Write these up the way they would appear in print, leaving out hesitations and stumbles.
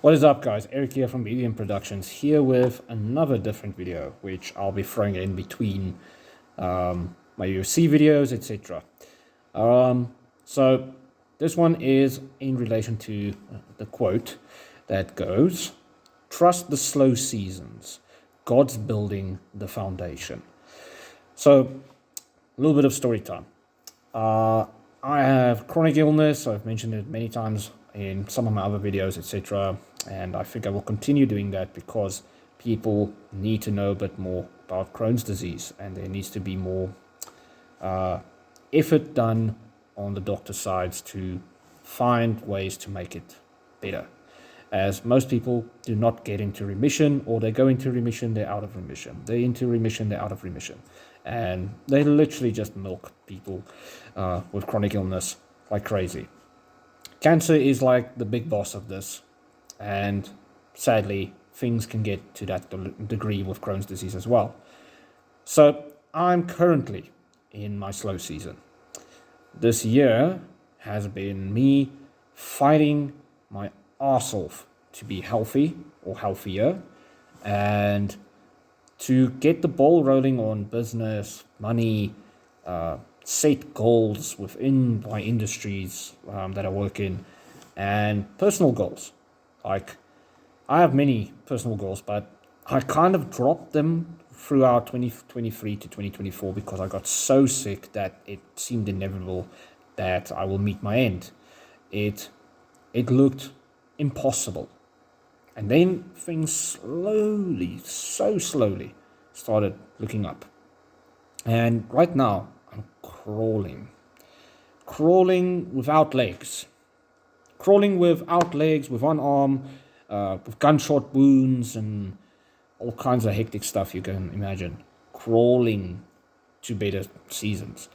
What is up, guys? Eric here from BBM Productions, here with another different video, which I'll be throwing in between my UFC videos, etc. So this one is in relation to the quote that goes, "Trust the slow seasons. God's building the foundation." So a little bit of story time. I have chronic illness. I've mentioned it many times in some of my other videos, etc. And I think I will continue doing that because people need to know a bit more about Crohn's disease, and there needs to be more effort done on the doctor sides to find ways to make it better. As most people do not get into remission, or they go into remission, they're out of remission. They're into remission, they're out of remission. And they literally just milk people with chronic illness like crazy. Cancer is like the big boss of this. And sadly, things can get to that degree with Crohn's disease as well. So I'm currently in my slow season. This year has been me fighting my arse off to be healthy or healthier and to get the ball rolling on business, money, set goals within my industries that I work in, and personal goals. Like, I have many personal goals, but I kind of dropped them throughout 2023 to 2024 because I got so sick that it seemed inevitable that I will meet my end. It looked impossible. And then things slowly, so slowly, started looking up. And right now, I'm crawling without legs. Crawling without legs, with one arm, with gunshot wounds and all kinds of hectic stuff you can imagine. Crawling to better seasons.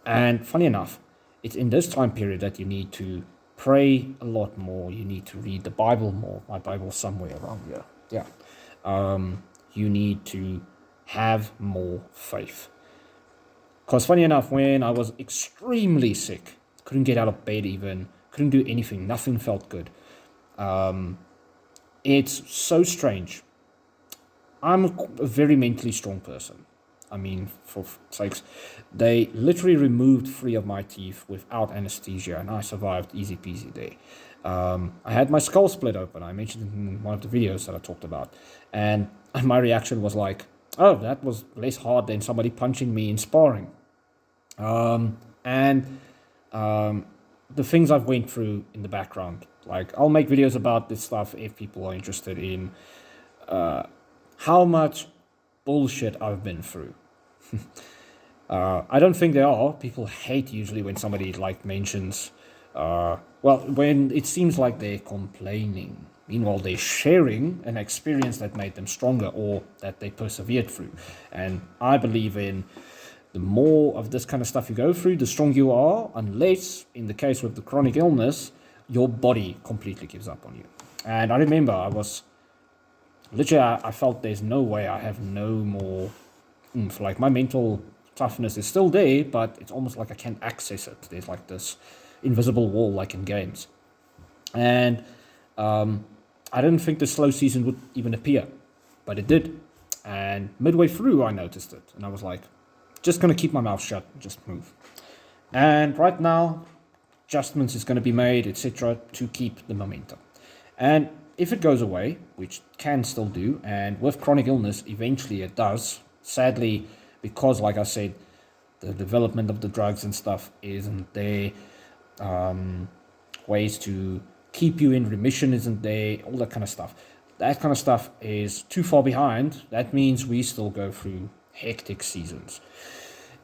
And funny enough, it's in this time period that you need to pray a lot more. You need to read the Bible more. My Bible's somewhere around here. Yeah. You need to have more faith. Because funny enough, when I was extremely sick, couldn't get out of bed even, couldn't do anything, nothing felt good. It's so strange. I'm a very mentally strong person. I mean, for sakes, they literally removed 3 of my teeth without anesthesia, and I survived easy peasy there. I had my skull split open. I mentioned it in one of the videos that I talked about. And my reaction was like, oh, that was less hard than somebody punching me in sparring. The things I've went through in the background. Like, I'll make videos about this stuff if people are interested in how much bullshit I've been through. I don't think there are. People hate usually when somebody like mentions, when it seems like they're complaining. Meanwhile, they're sharing an experience that made them stronger or that they persevered through. And I believe in the more of this kind of stuff you go through, the stronger you are, unless, in the case with the chronic illness, your body completely gives up on you. And I remember I felt there's no way I have no more oomph. Like, my mental toughness is still there, but it's almost like I can't access it. There's like this invisible wall, like in games. And I didn't think the slow season would even appear, but it did. And midway through, I noticed it, and I was like, just going to keep my mouth shut, just move. And right now, adjustments is going to be made, etc., to keep the momentum. And if it goes away, which can still do, and with chronic illness, eventually it does, sadly, because, like I said, the development of the drugs and stuff isn't there, ways to keep you in remission isn't there, all that kind of stuff. That kind of stuff is too far behind. That means we still go through hectic seasons.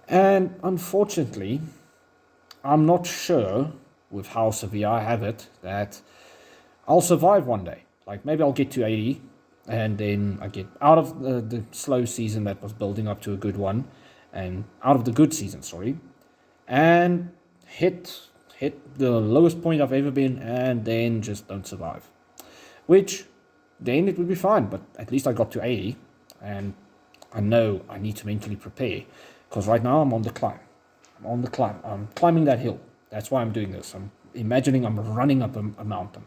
And unfortunately, I'm not sure with how severe I have it that I'll survive one day. Like, maybe I'll get to 80 and then I get out of the slow season that was building up to a good one, and out of the good season, and hit the lowest point I've ever been, and then just don't survive. Which, then it would be fine, but at least I got to 80, and I know I need to mentally prepare, because right now I'm on the climb. I'm climbing that hill. That's why I'm doing this. I'm imagining I'm running up a mountain.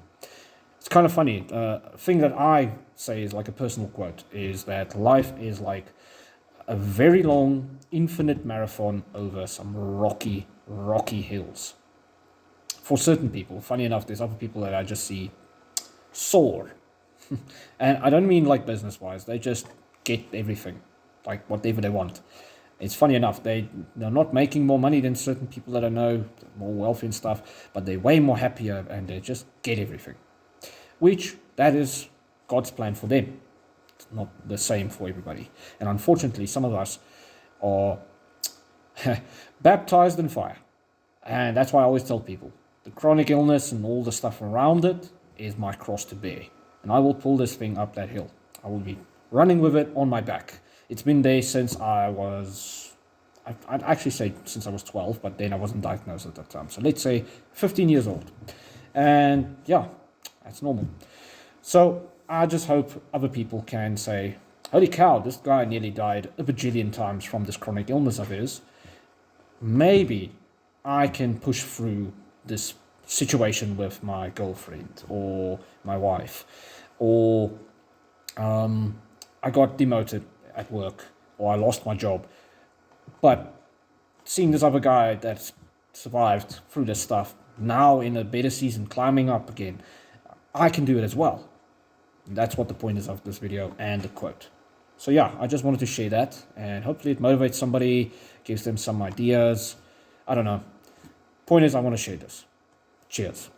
It's it's kind of funny. Thing that I say is like a personal quote is that life is like a very long, infinite marathon over some rocky, rocky hills. For certain people, funny enough, there's other people that I just see soar. And I don't mean like business-wise. They just get everything, like whatever they want. It's funny enough, they're not making more money than certain people that I know, more wealthy and stuff, but they're way more happier and they just get everything. Which, that is God's plan for them. It's not the same for everybody. And unfortunately, some of us are baptized in fire. And that's why I always tell people, the chronic illness and all the stuff around it is my cross to bear. And I will pull this thing up that hill. I will be running with it on my back. It's been there since I'd actually say since I was 12, but then I wasn't diagnosed at that time. So let's say 15 years old. And yeah, that's normal. So I just hope other people can say, holy cow, this guy nearly died a bajillion times from this chronic illness of his. Maybe I can push through this situation with my girlfriend or my wife, or I got demoted at work, or I lost my job. But seeing this other guy that's survived through this stuff, now in a better season, climbing up again, I can do it as well. And that's what the point is of this video and the quote. So yeah, I just wanted to share that, and hopefully it motivates somebody, gives them some ideas. I don't know. Point is, I want to share this. Cheers.